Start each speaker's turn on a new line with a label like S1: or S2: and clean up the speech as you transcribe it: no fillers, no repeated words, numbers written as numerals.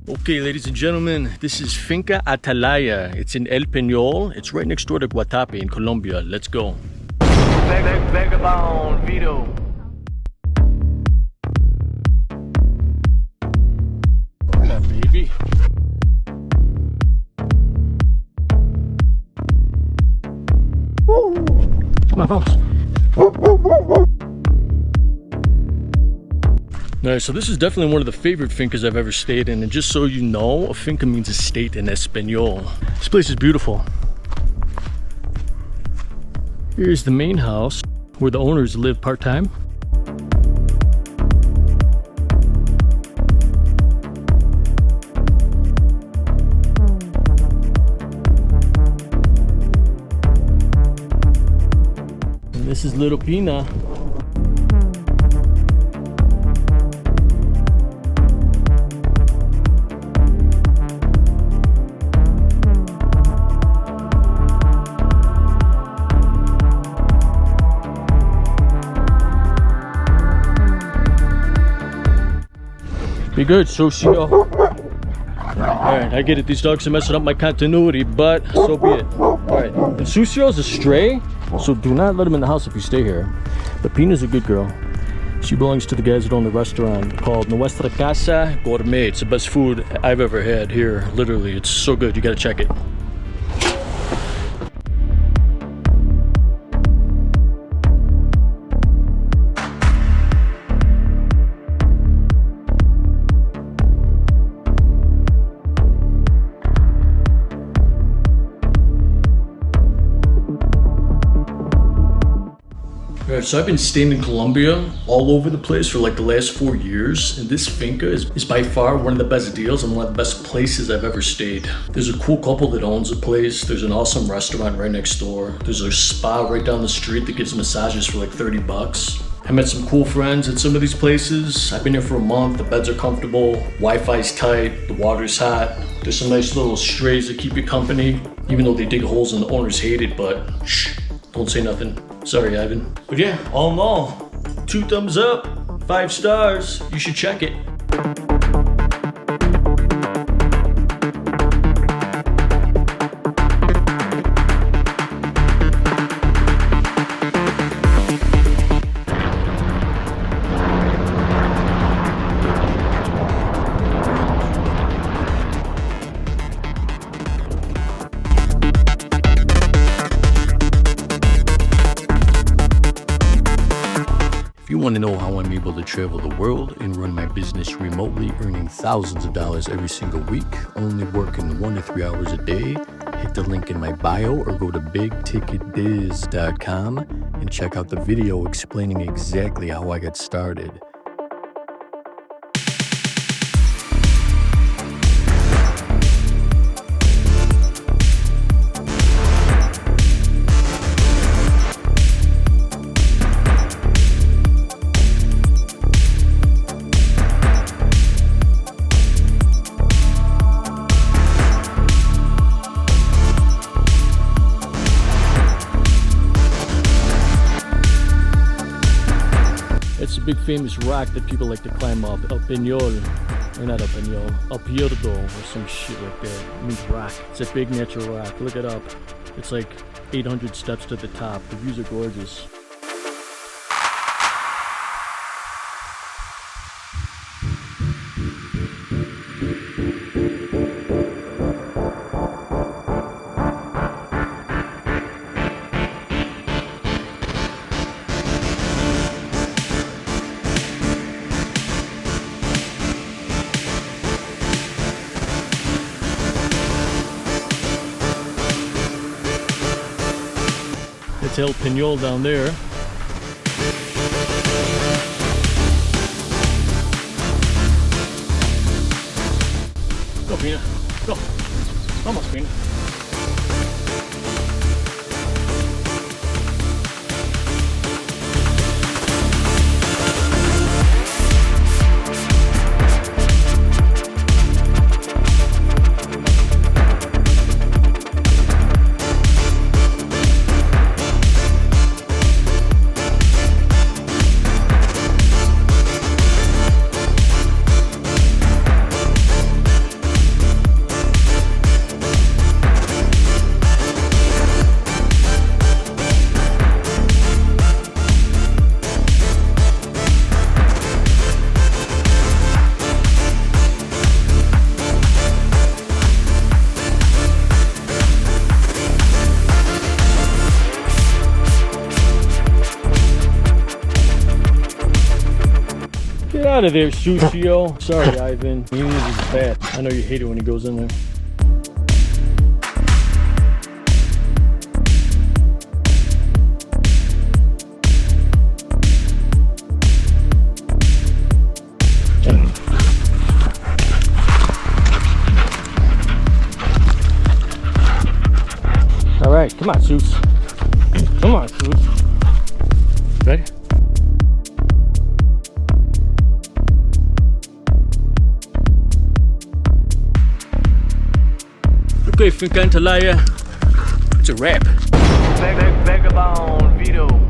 S1: Okay, ladies and gentlemen, this is Finca Atalaya. It's in El Peñol. It's right next door to Guatape in Colombia. Let's go. VagaBondVito. Yeah, baby. Come on, folks. Alright, so this is definitely one of the favorite fincas I've ever stayed in, and just so you know, a finca means estate in Espanol. This place is beautiful. Here's the main house where the owners live part-time. And this is Little Pina. Be good, Socio. Alright, I get it, these dogs are messing up my continuity, but so be it. Alright, and Sucio's a stray, so do not let him in the house if you stay here. But Pina's a good girl. She belongs to the guys that own the restaurant called Nuestra Casa Gourmet. It's the best food I've ever had here, literally. It's so good, you gotta check it. Alright, so I've been staying in Colombia all over the place for like the last 4 years, and this finca is by far one of the best deals and one of the best places I've ever stayed. There's a cool couple that owns the place, there's an awesome restaurant right next door, there's a spa right down the street that gives massages for like 30 bucks. I met some cool friends at some of these places. I've been here for a month, the beds are comfortable, Wi-Fi's tight, the water's hot, there's some nice little strays that keep you company, even though they dig holes and the owners hate it, but shh, don't say nothing. Sorry, Ivan. But yeah, all in all, 2 thumbs up, 5 stars. You should check it. If you want to know how I'm able to travel the world and run my business remotely, earning thousands of dollars every single week, only working 1 to 3 hours a day, hit the link in my bio or go to bigticketbiz.com and check out the video explaining exactly how I got started. It's a big famous rock that people like to climb up, El Peñol, or not El Peñol, El Pierdo, or some shit like that. It means rock. It's a big natural rock. Look it up. It's like 800 steps to the top. The views are gorgeous. It's El Peñol down there. Go, Pina. Go. Vamos, Pina. out of there, Sushio. Sorry, Ivan. He needs his bat. I know you hate it when he goes in there. All right, come on, Zeus. Come on, Zeus. Ready? Okay, Finca Atalaya. It's a wrap.
S2: VagaBondVito.